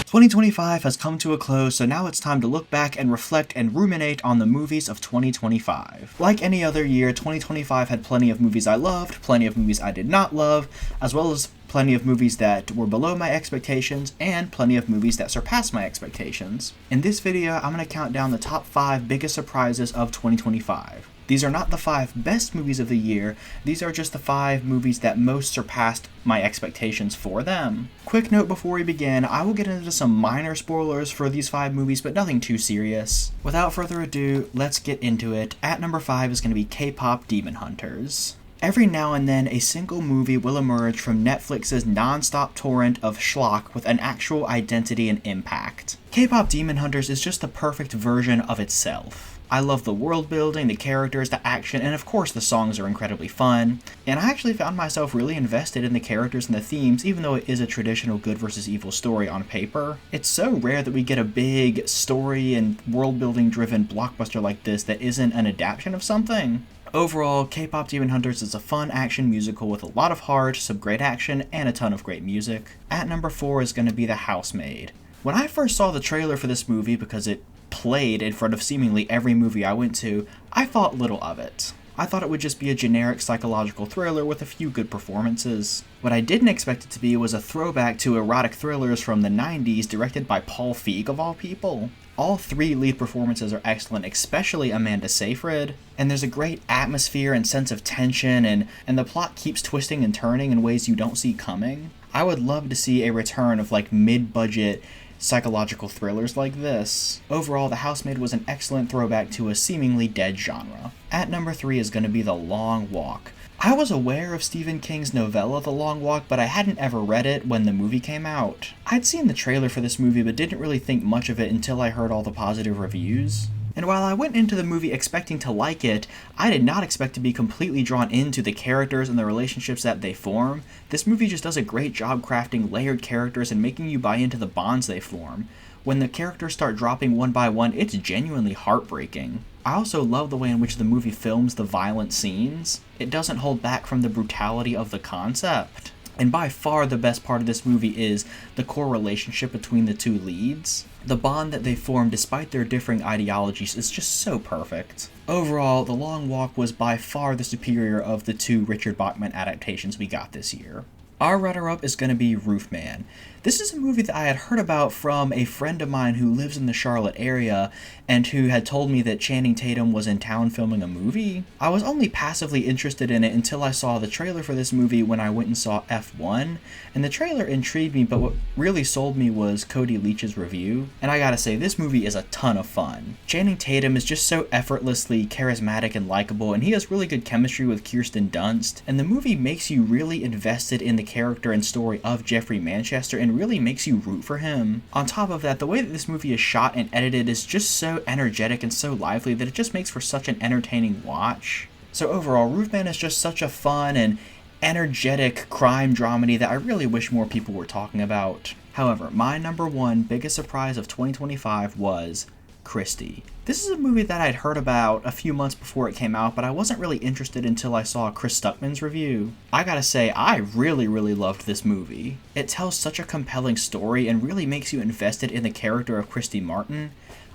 ...2025 has come to a close, so now it's time to look back and reflect and ruminate on the movies of 2025. Like any other year, 2025 had plenty of movies I loved, plenty of movies I did not love, as well as plenty of movies that were below my expectations, and plenty of movies that surpassed my expectations. In this video, I'm going to count down the top 5 biggest surprises of 2025. These are not the 5 best movies of the year, these are just the 5 movies that most surpassed my expectations for them. Quick note before we begin, I will get into some minor spoilers for these 5 movies, but nothing too serious. Without further ado, let's get into it. At number 5 is going to be K-pop Demon Hunters. Every now and then, a single movie will emerge from Netflix's non-stop torrent of schlock with an actual identity and impact. K-pop Demon Hunters is just the perfect version of itself. I love the world building, the characters, the action, and of course the songs are incredibly fun. And I actually found myself really invested in the characters and the themes, even though it is a traditional good versus evil story on paper. It's so rare that we get a big story and world building driven blockbuster like this that isn't an adaptation of something. Overall, K-pop Demon Hunters is a fun action musical with a lot of heart, some great action, and a ton of great music. At number 4 is going to be The Housemaid. When I first saw the trailer for this movie, because it played in front of seemingly every movie I went to, I thought little of it. I thought it would just be a generic psychological thriller with a few good performances. What I didn't expect it to be was a throwback to erotic thrillers from the 90s directed by Paul Feig of all people. All 3 lead performances are excellent, especially Amanda Seyfried, and there's a great atmosphere and sense of tension, and the plot keeps twisting and turning in ways you don't see coming. I would love to see a return of like mid-budget psychological thrillers like this. Overall, The Housemaid was an excellent throwback to a seemingly dead genre. At number 3 is going to be The Long Walk. I was aware of Stephen King's novella The Long Walk, but I hadn't ever read it when the movie came out. I'd seen the trailer for this movie but didn't really think much of it until I heard all the positive reviews. And while I went into the movie expecting to like it, I did not expect to be completely drawn into the characters and the relationships that they form. This movie just does a great job crafting layered characters and making you buy into the bonds they form. When the characters start dropping one by one, it's genuinely heartbreaking. I also love the way in which the movie films the violent scenes. It doesn't hold back from the brutality of the concept. And by far the best part of this movie is the core relationship between the 2 leads. The bond that they form despite their differing ideologies is just so perfect. Overall, The Long Walk was by far the superior of the 2 Richard Bachman adaptations we got this year. Our runner-up is going to be Roofman. This is a movie that I had heard about from a friend of mine who lives in the Charlotte area and who had told me that Channing Tatum was in town filming a movie. I was only passively interested in it until I saw the trailer for this movie when I went and saw F1, and the trailer intrigued me, but what really sold me was Cody Leach's review, and I gotta say, this movie is a ton of fun. Channing Tatum is just so effortlessly charismatic and likable, and he has really good chemistry with Kirsten Dunst, and the movie makes you really invested in the character and story of Jeffrey Manchester and really makes you root for him. On top of that, the way that this movie is shot and edited is just so energetic and so lively that it just makes for such an entertaining watch. So overall, Roofman is just such a fun and energetic crime dramedy that I really wish more people were talking about. However, my number 1 biggest surprise of 2025 was Christie. This is a movie that I'd heard about a few months before it came out, but I wasn't really interested until I saw Chris Stuckman's review. I gotta say, I really loved this movie. It tells such a compelling story and really makes you invested in the character of Christy Martin.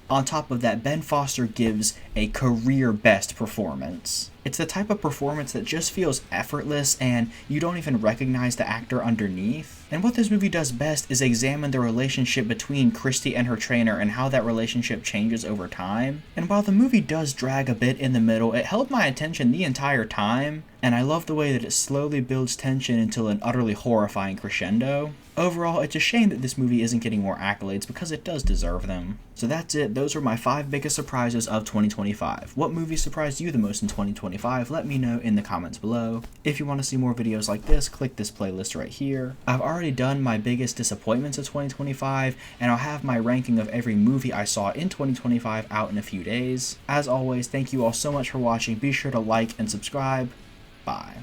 On top of that, Ben Foster gives a career best performance. It's the type of performance that just feels effortless and you don't even recognize the actor underneath. And what this movie does best is examine the relationship between Christy and her trainer and how that relationship changes over time. And while the movie does drag a bit in the middle, it held my attention the entire time, and I love the way that it slowly builds tension until an utterly horrifying crescendo. Overall, it's a shame that this movie isn't getting more accolades because it does deserve them. So that's it, those were my 5 biggest surprises of 2025. What movies surprised you the most in 2025? Let me know in the comments below. If you want to see more videos like this, click this playlist right here. I've already done my biggest disappointments of 2025, and I'll have my ranking of every movie I saw in 2025 out in a few days. As always, thank you all so much for watching. Be sure to like and subscribe. Bye.